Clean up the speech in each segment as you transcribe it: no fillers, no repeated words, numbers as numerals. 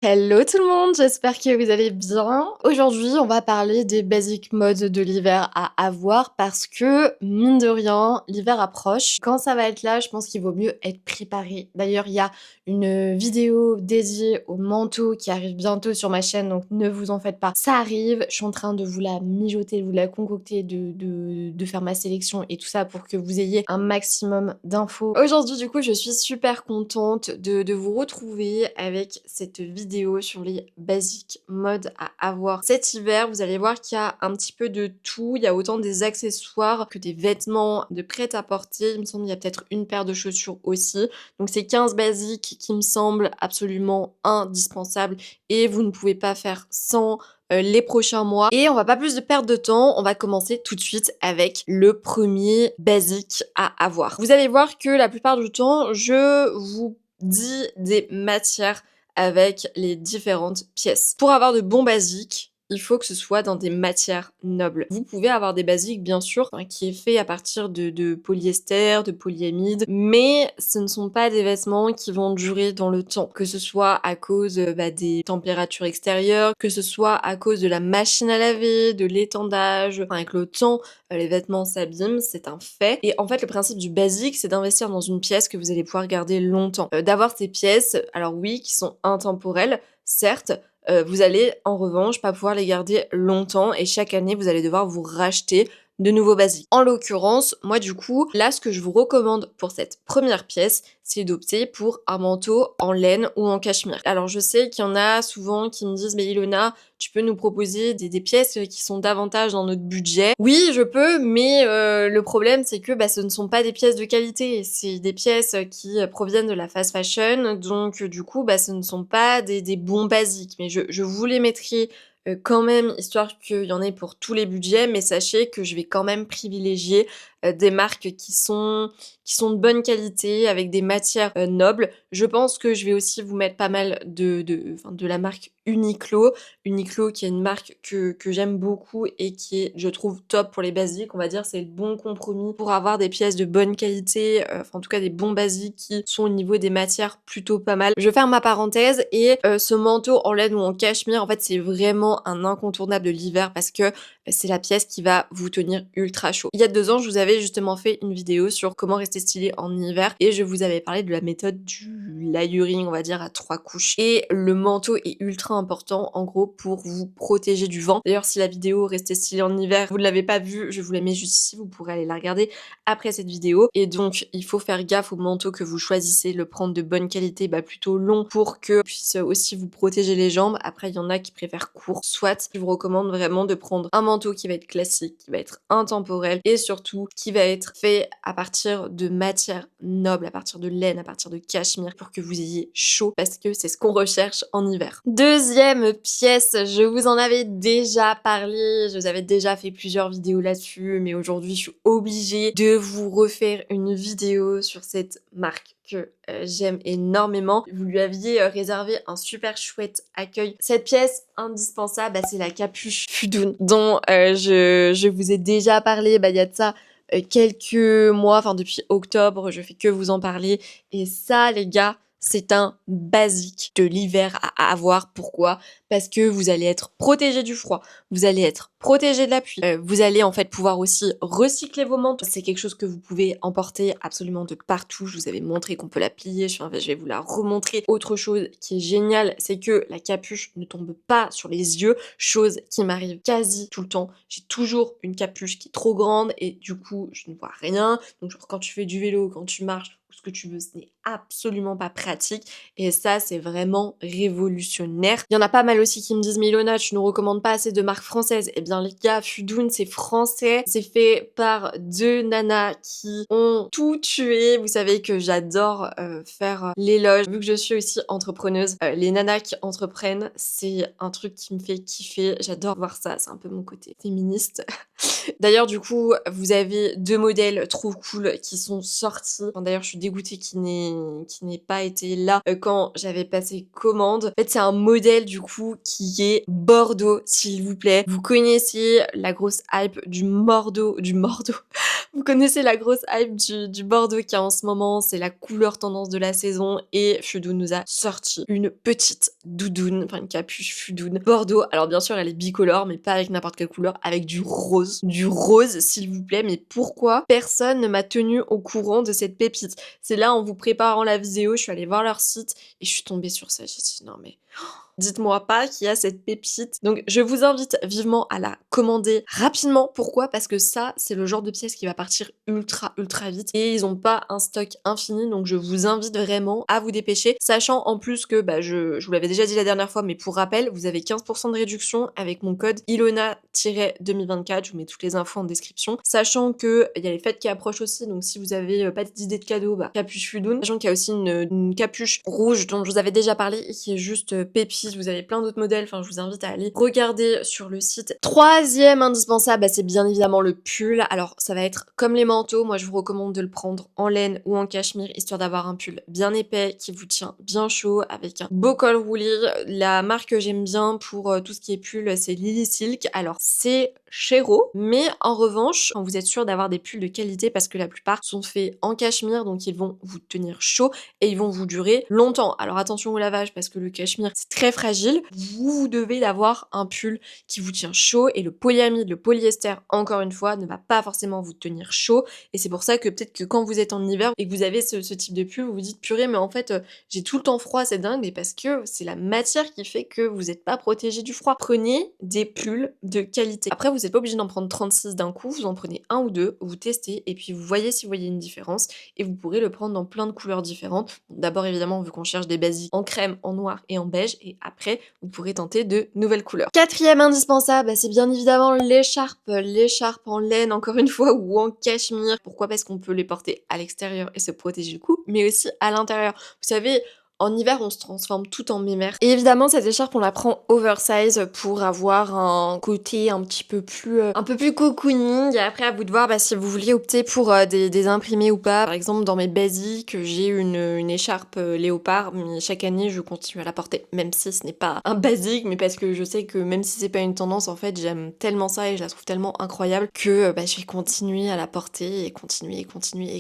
Hello tout le monde, j'espère que vous allez bien. Aujourd'hui, on va parler des basic modes de l'hiver à avoir parce que, mine de rien, l'hiver approche. Quand ça va être là, je pense qu'il vaut mieux être préparé. D'ailleurs, il y a une vidéo dédiée au manteau qui arrive bientôt sur ma chaîne, donc ne vous en faites pas. Ça arrive, je suis en train de vous la mijoter, de vous la concocter, de faire ma sélection et tout ça pour que vous ayez un maximum d'infos. Aujourd'hui, du coup, je suis super contente de vous retrouver avec cette vidéo sur les basiques modes à avoir cet hiver. Vous allez voir qu'il y a un petit peu de tout. Il y a autant des accessoires que des vêtements de prêt-à-porter. Il me semble qu'il y a peut-être une paire de chaussures aussi. Donc c'est 15 basiques qui me semblent absolument indispensables et vous ne pouvez pas faire sans les prochains mois. Et on va pas plus de perdre de temps, on va commencer tout de suite avec le premier basique à avoir. Vous allez voir que la plupart du temps, je vous dis des matières avec les différentes pièces. Pour avoir de bons basiques, il faut que ce soit dans des matières nobles. Vous pouvez avoir des basiques, bien sûr, qui est fait à partir de polyester, de polyamide, mais ce ne sont pas des vêtements qui vont durer dans le temps. Que ce soit à cause des températures extérieures, que ce soit à cause de la machine à laver, de l'étendage, avec le temps, les vêtements s'abîment, c'est un fait. Et en fait, le principe du basique, c'est d'investir dans une pièce que vous allez pouvoir garder longtemps. D'avoir ces pièces, alors oui, qui sont intemporelles, certes, vous allez en revanche pas pouvoir les garder longtemps et chaque année, vous allez devoir vous racheter de nouveaux basiques. En l'occurrence, moi du coup, là ce que je vous recommande pour cette première pièce, c'est d'opter pour un manteau en laine ou en cachemire. Alors je sais qu'il y en a souvent qui me disent mais Ilona, tu peux nous proposer des pièces qui sont davantage dans notre budget. Oui, je peux, mais le problème c'est que ce ne sont pas des pièces de qualité, c'est des pièces qui proviennent de la fast fashion, donc du coup ce ne sont pas des bons basiques, mais je vous les mettrai quand même, histoire qu'il y en ait pour tous les budgets, mais sachez que je vais quand même privilégier des marques qui sont de bonne qualité, avec des matières nobles. Je pense que je vais aussi vous mettre pas mal de la marque Uniqlo. Uniqlo qui est une marque que j'aime beaucoup et qui est, je trouve, top pour les basiques. On va dire c'est le bon compromis pour avoir des pièces de bonne qualité, en tout cas des bons basiques qui sont au niveau des matières plutôt pas mal. Je ferme ma parenthèse et ce manteau en laine ou en cachemire, en fait c'est vraiment un incontournable de l'hiver parce que c'est la pièce qui va vous tenir ultra chaud. Il y a 2 ans, je vous avais justement fait une vidéo sur comment rester stylé en hiver et je vous avais parlé de la méthode du layering, on va dire, à 3 couches. Et le manteau est ultra important, en gros, pour vous protéger du vent. D'ailleurs, si la vidéo rester stylé en hiver, vous ne l'avez pas vue, je vous la mets juste ici, vous pourrez aller la regarder après cette vidéo. Et donc, il faut faire gaffe au manteau que vous choisissez, le prendre de bonne qualité, plutôt long pour que puisse aussi vous protéger les jambes. Après, il y en a qui préfèrent court. Soit, je vous recommande vraiment de prendre un manteau qui va être classique, qui va être intemporel et surtout qui va être fait à partir de matières nobles, à partir de laine, à partir de cachemire pour que vous ayez chaud parce que c'est ce qu'on recherche en hiver. Deuxième pièce, je vous en avais déjà parlé, je vous avais déjà fait plusieurs vidéos là-dessus, mais aujourd'hui je suis obligée de vous refaire une vidéo sur cette marque que j'aime énormément. Vous lui aviez réservé un super chouette accueil. Cette pièce indispensable, c'est la capuche Fudoun dont je vous ai déjà parlé il y a de ça quelques mois, enfin depuis octobre, je fais que vous en parler. Et ça, les gars, c'est un basique de l'hiver à avoir. Pourquoi? Parce que vous allez être protégé du froid, vous allez être protégé de la pluie, vous allez en fait pouvoir aussi recycler vos manteaux. C'est quelque chose que vous pouvez emporter absolument de partout. Je vous avais montré qu'on peut la plier, je vais vous la remontrer. Autre chose qui est géniale, c'est que la capuche ne tombe pas sur les yeux, chose qui m'arrive quasi tout le temps. J'ai toujours une capuche qui est trop grande et du coup je ne vois rien. Donc genre, quand tu fais du vélo, quand tu marches, ou ce que tu veux, ce n'est absolument pas pratique. Et ça, c'est vraiment révolutionnaire. Il y en a pas mal aussi qui me disent, mais Ilona, tu nous recommandes pas assez de marques françaises. Eh bien les gars, Fudoun, c'est français. C'est fait par 2 nanas qui ont tout tué. Vous savez que j'adore faire l'éloge. Vu que je suis aussi entrepreneuse, les nanas qui entreprennent, c'est un truc qui me fait kiffer. J'adore voir ça. C'est un peu mon côté féministe. D'ailleurs, du coup, vous avez 2 modèles trop cool qui sont sortis. Enfin, d'ailleurs, je suis dégoûtée qu'il n'ait pas été là, quand j'avais passé commande. En fait, c'est un modèle, du coup, qui est bordeaux, s'il vous plaît. Vous connaissez la grosse hype du Mordeau. Vous connaissez la grosse hype du Bordeaux qu'il y a en ce moment, c'est la couleur tendance de la saison et Fudoun nous a sorti une petite doudoune, enfin une capuche Fudoun Bordeaux. Alors bien sûr elle est bicolore mais pas avec n'importe quelle couleur, avec du rose. Du rose s'il vous plaît, mais pourquoi personne ne m'a tenu au courant de cette pépite? C'est là en vous préparant la vidéo, je suis allée voir leur site et je suis tombée sur ça, j'ai dit non mais dites-moi pas qu'il y a cette pépite. Donc je vous invite vivement à la commander rapidement. Pourquoi? Parce que ça, c'est le genre de pièce qui va partir ultra vite et ils ont pas un stock infini, donc je vous invite vraiment à vous dépêcher. Sachant en plus que, bah, je vous l'avais déjà dit la dernière fois, mais pour rappel, vous avez 15% de réduction avec mon code Ilona-2024. Je vous mets toutes les infos en description. Sachant que il y a les fêtes qui approchent aussi, donc si vous avez pas d'idée de cadeaux, bah, capuche Fudoun. Sachant qu'il y a aussi une capuche rouge dont je vous avais déjà parlé et qui est juste pépite. Vous avez plein d'autres modèles, enfin je vous invite à aller regarder sur le site. Troisième indispensable, bah, c'est bien évidemment le pull. Alors ça va être comme les manteaux, moi je vous recommande de le prendre en laine ou en cachemire, histoire d'avoir un pull bien épais qui vous tient bien chaud avec un beau col roulé. La marque que j'aime bien pour tout ce qui est pull, c'est Lily Silk. Alors c'est chéro, mais en revanche, quand vous êtes sûr d'avoir des pulls de qualité, parce que la plupart sont faits en cachemire, donc ils vont vous tenir chaud et ils vont vous durer longtemps. Alors attention au lavage parce que le cachemire c'est très fragile. Vous devez avoir un pull qui vous tient chaud et le polyamide, le polyester, encore une fois, ne va pas forcément vous tenir chaud et c'est pour ça que peut-être que quand vous êtes en hiver et que vous avez ce type de pull, vous vous dites purée mais en fait j'ai tout le temps froid, c'est dingue, mais parce que c'est la matière qui fait que vous n'êtes pas protégé du froid. Prenez des pulls de qualité. Après vous n'êtes pas obligé d'en prendre 36 d'un coup, vous en prenez un ou deux, vous testez et puis vous voyez si vous voyez une différence et vous pourrez le prendre dans plein de couleurs différentes. D'abord évidemment vu qu'on cherche des basiques en crème, en noir et en beige et après vous pourrez tenter de nouvelles couleurs. Quatrième indispensable, bah, c'est bien évidemment l'écharpe. L'écharpe en laine encore une fois ou en cachemire. Pourquoi? Parce qu'on peut les porter à l'extérieur et se protéger le cou, mais aussi à l'intérieur. Vous savez, en hiver, on se transforme tout en mémère. Et évidemment, cette écharpe, on la prend oversize pour avoir un côté un peu plus cocooning. Et après, à vous de voir bah, si vous vouliez opter pour des imprimés ou pas. Par exemple, dans mes basiques, j'ai une écharpe léopard, mais chaque année, je continue à la porter. Même si ce n'est pas un basique, mais parce que je sais que même si c'est pas une tendance, en fait, j'aime tellement ça et je la trouve tellement incroyable que bah, je vais continuer à la porter et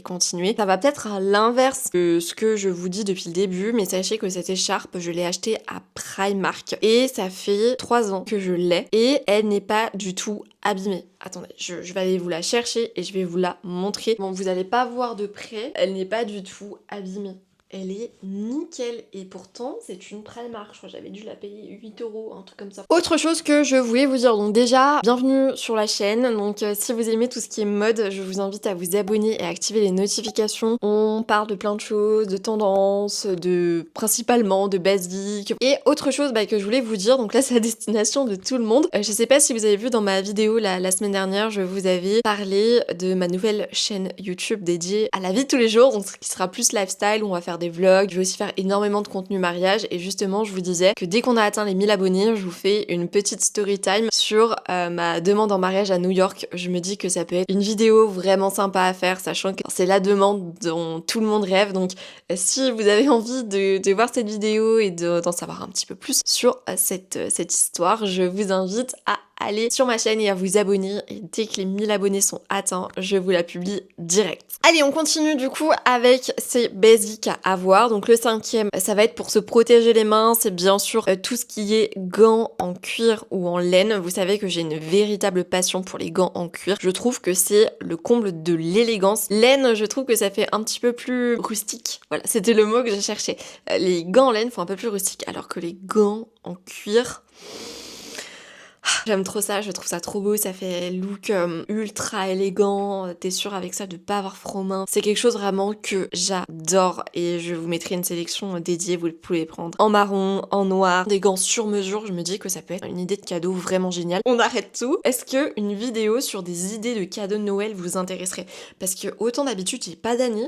continuer. Ça va peut-être à l'inverse de ce que je vous dis depuis le début, mais sachez que cette écharpe, je l'ai achetée à Primark et ça fait 3 ans que je l'ai et elle n'est pas du tout abîmée. Attendez, je vais aller vous la chercher et je vais vous la montrer. Bon, vous allez pas voir de près, elle n'est pas du tout abîmée. Elle est nickel et pourtant c'est une Primark, je crois que j'avais dû la payer 8 €, un truc comme ça. Autre chose que je voulais vous dire, donc déjà, bienvenue sur la chaîne, donc si vous aimez tout ce qui est mode, je vous invite à vous abonner et à activer les notifications. On parle de plein de choses, de tendances, principalement de basiques. Et autre chose bah, que je voulais vous dire, donc là c'est à destination de tout le monde. Je sais pas si vous avez vu dans ma vidéo la semaine dernière, je vous avais parlé de ma nouvelle chaîne YouTube dédiée à la vie de tous les jours, donc qui sera plus lifestyle, où on va faire des vlogs, je vais aussi faire énormément de contenu mariage et justement je vous disais que dès qu'on a atteint les 1000 abonnés, je vous fais une petite story time sur ma demande en mariage à New York. Je me dis que ça peut être une vidéo vraiment sympa à faire, sachant que c'est la demande dont tout le monde rêve, donc si vous avez envie de voir cette vidéo et d'en savoir un petit peu plus sur cette histoire, je vous invite à aller sur ma chaîne et à vous abonner et dès que les 1000 abonnés sont atteints, je vous la publie direct. Allez, on continue du coup avec ces basiques à avoir. Donc le 5e, ça va être pour se protéger les mains, c'est bien sûr tout ce qui est gants en cuir ou en laine. Vous savez que j'ai une véritable passion pour les gants en cuir. Je trouve que c'est le comble de l'élégance. Laine, je trouve que ça fait un petit peu plus rustique. Voilà, c'était le mot que je cherchais. Les gants en laine font un peu plus rustique, alors que les gants en cuir... J'aime trop ça, je trouve ça trop beau, ça fait look ultra élégant, t'es sûr avec ça de pas avoir froid aux mains. C'est quelque chose vraiment que j'adore et je vous mettrai une sélection dédiée, vous pouvez les prendre en marron, en noir, des gants sur mesure, je me dis que ça peut être une idée de cadeau vraiment géniale. On arrête tout. Est-ce que une vidéo sur des idées de cadeaux de Noël vous intéresserait? Parce que autant d'habitude j'ai pas d'année,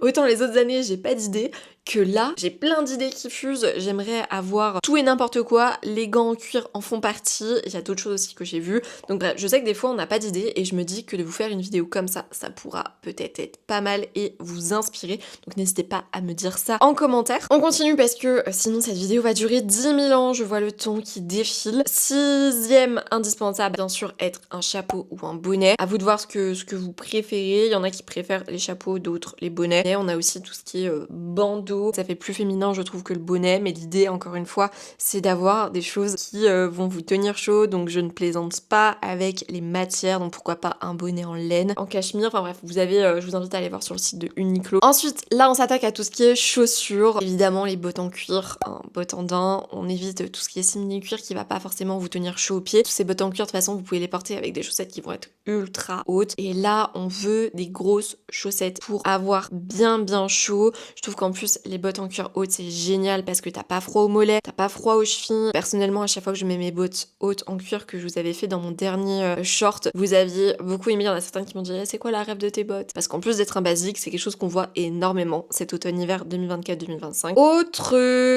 Autant les autres années, j'ai pas d'idée, que là, j'ai plein d'idées qui fusent. J'aimerais avoir tout et n'importe quoi. Les gants en cuir en font partie. Il y a d'autres choses aussi que j'ai vues. Donc bref, je sais que des fois, on n'a pas d'idée et je me dis que de vous faire une vidéo comme ça pourra peut-être être pas mal et vous inspirer. Donc n'hésitez pas à me dire ça en commentaire. On continue parce que sinon, cette vidéo va durer 10 000 ans. Je vois le temps qui défile. Sixième indispensable, bien sûr, être un chapeau ou un bonnet. À vous de voir ce que vous préférez. Il y en a qui préfèrent les chapeaux, d'autres les bonnets. Et on a aussi tout ce qui est bandeau. Ça fait plus féminin, je trouve, que le bonnet. Mais l'idée, encore une fois, c'est d'avoir des choses qui vont vous tenir chaud. Donc je ne plaisante pas avec les matières. Donc pourquoi pas un bonnet en laine, en cachemire. Enfin bref, vous avez, je vous invite à aller voir sur le site de Uniqlo. Ensuite, là, on s'attaque à tout ce qui est chaussures. Évidemment, les bottes en cuir, bottes en daim. On évite tout ce qui est simili-cuir qui va pas forcément vous tenir chaud aux pieds. Toutes ces bottes en cuir, de toute façon, vous pouvez les porter avec des chaussettes qui vont être ultra hautes. Et là, on veut des grosses chaussettes pour avoir bien chaud. Je trouve qu'en plus, les bottes en cuir hautes, c'est génial parce que t'as pas froid aux mollets, t'as pas froid aux chevilles. Personnellement, à chaque fois que je mets mes bottes hautes en cuir que je vous avais fait dans mon dernier short, vous aviez beaucoup aimé. Il y en a certaines qui m'ont dit c'est quoi la rêve de tes bottes? Parce qu'en plus d'être un basique, c'est quelque chose qu'on voit énormément cet automne-hiver 2024-2025. Autre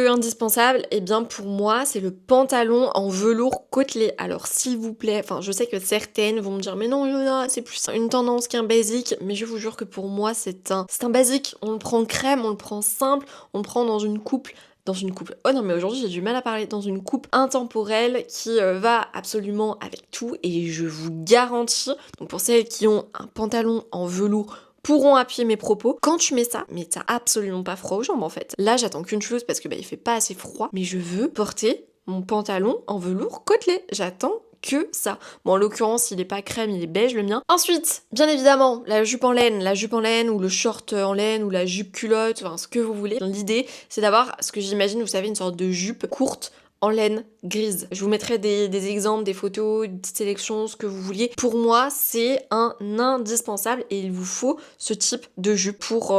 indispensable, et bien pour moi, c'est le pantalon en velours côtelé. Alors s'il vous plaît, enfin je sais que certaines vont me dire mais non Yona, c'est plus une tendance qu'un basique, mais je vous jure que pour moi c'est un basique. On le prend crème, on le prend simple, on le prend dans une coupe. Oh non mais aujourd'hui j'ai du mal à parler. Dans une coupe intemporelle qui va absolument avec tout. Et je vous garantis, donc pour celles qui ont un pantalon en velours pourront appuyer mes propos. Quand tu mets ça, mais t'as absolument pas froid aux jambes en fait. Là j'attends qu'une chose parce que il fait pas assez froid. Mais je veux porter mon pantalon en velours côtelé. J'attends que ça. Bon, en l'occurrence, il est pas crème, il est beige le mien. Ensuite, bien évidemment, la jupe en laine ou le short en laine ou la jupe culotte, enfin ce que vous voulez. L'idée, c'est d'avoir ce que j'imagine, vous savez, une sorte de jupe courte en laine grise. Je vous mettrai des exemples, des photos, une petite sélection, ce que vous vouliez. Pour moi, c'est un indispensable et il vous faut ce type de jupe pour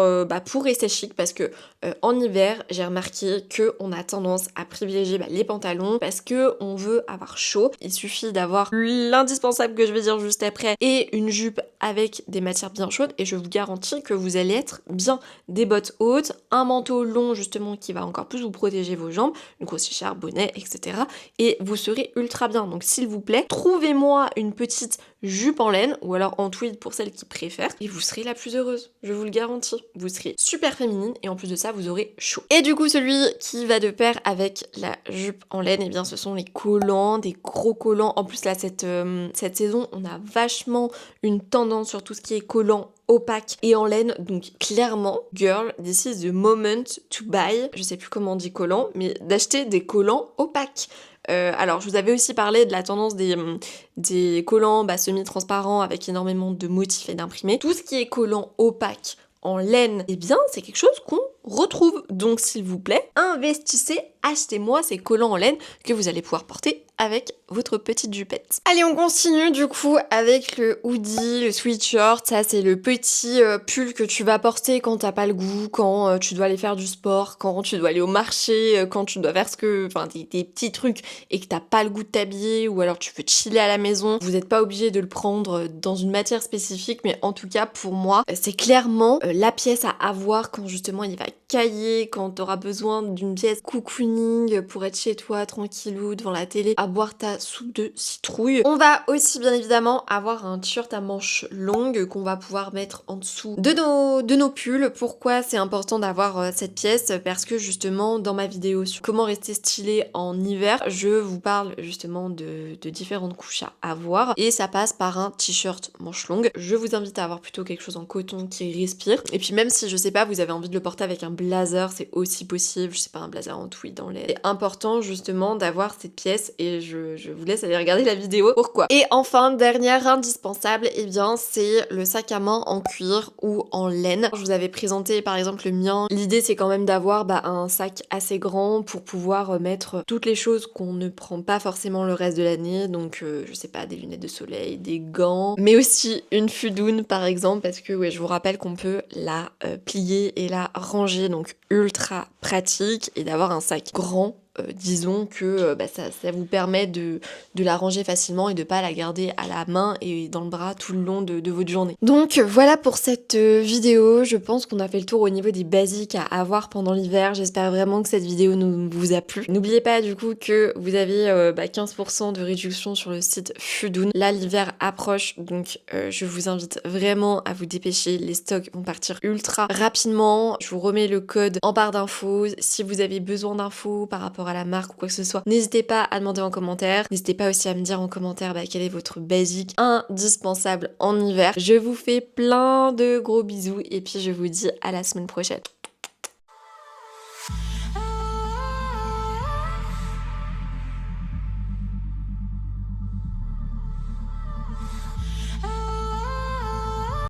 rester chic parce que en hiver, j'ai remarqué qu'on a tendance à privilégier les pantalons parce que on veut avoir chaud. Il suffit d'avoir l'indispensable que je vais dire juste après et une jupe avec des matières bien chaudes et je vous garantis que vous allez être bien. Des bottes hautes, un manteau long justement qui va encore plus vous protéger vos jambes, une grosse écharpe, bonnet, etc. Et vous serez ultra bien. Donc s'il vous plaît, trouvez-moi une petite jupe en laine ou alors en tweed pour celles qui préfèrent et vous serez la plus heureuse, je vous le garantis. Vous serez super féminine et en plus de ça vous aurez chaud. Et du coup celui qui va de pair avec la jupe en laine, et bien ce sont les collants, des gros collants. En plus là cette saison on a vachement une tendance sur tout ce qui est collant opaque et en laine, donc clairement girl, this is the moment to buy, je sais plus comment on dit collant, mais d'acheter des collants opaques. Alors je vous avais aussi parlé de la tendance des collants semi-transparents avec énormément de motifs et d'imprimés. Tout ce qui est collant opaque en laine, eh bien c'est quelque chose qu'on retrouve. Donc s'il vous plaît, investissez, achetez-moi ces collants en laine que vous allez pouvoir porter avec votre petite jupette. Allez, on continue du coup avec le hoodie, le sweatshirt. Ça, c'est le petit pull que tu vas porter quand t'as pas le goût, quand tu dois aller faire du sport, quand tu dois aller au marché, quand tu dois faire des petits trucs et que t'as pas le goût de t'habiller ou alors tu veux chiller à la maison. Vous n'êtes pas obligé de le prendre dans une matière spécifique, mais en tout cas, pour moi, c'est clairement la pièce à avoir quand justement il va cailler, quand t'auras besoin d'une pièce cocooning pour être chez toi, tranquillou, devant la télé, à boire ta soupe de citrouille. On va aussi bien évidemment avoir un t-shirt à manches longues qu'on va pouvoir mettre en dessous de nos pulls. Pourquoi c'est important d'avoir cette pièce? Parce que justement dans ma vidéo sur comment rester stylé en hiver, je vous parle justement de différentes couches à avoir et ça passe par un t-shirt manches longues. Je vous invite à avoir plutôt quelque chose en coton qui respire. Et puis même si je sais pas, vous avez envie de le porter avec un blazer, c'est aussi possible. Je sais pas, un blazer en tweed dans les... C'est important justement d'avoir cette pièce et je vous laisse aller regarder la vidéo. Pourquoi? Et enfin, dernière indispensable, eh bien c'est le sac à main en cuir ou en laine. Je vous avais présenté par exemple le mien. L'idée c'est quand même d'avoir un sac assez grand pour pouvoir mettre toutes les choses qu'on ne prend pas forcément le reste de l'année. Donc je sais pas, des lunettes de soleil, des gants, mais aussi une fudoune par exemple parce que ouais, je vous rappelle qu'on peut la plier et la ranger, donc ultra pratique, et d'avoir un sac grand disons que ça vous permet de la ranger facilement et de pas la garder à la main et dans le bras tout le long de votre journée. Donc voilà pour cette vidéo, je pense qu'on a fait le tour au niveau des basiques à avoir pendant l'hiver. J'espère vraiment que cette vidéo vous a plu. N'oubliez pas du coup que vous avez 15% de réduction sur le site Fudoon. Là l'hiver approche, donc je vous invite vraiment à vous dépêcher. Les stocks vont partir ultra rapidement. Je vous remets le code en barre d'infos. Si vous avez besoin d'infos par rapport à la marque ou quoi que ce soit, n'hésitez pas à demander en commentaire. N'hésitez pas aussi à me dire en commentaire quel est votre basique indispensable en hiver. Je vous fais plein de gros bisous et puis je vous dis à la semaine prochaine.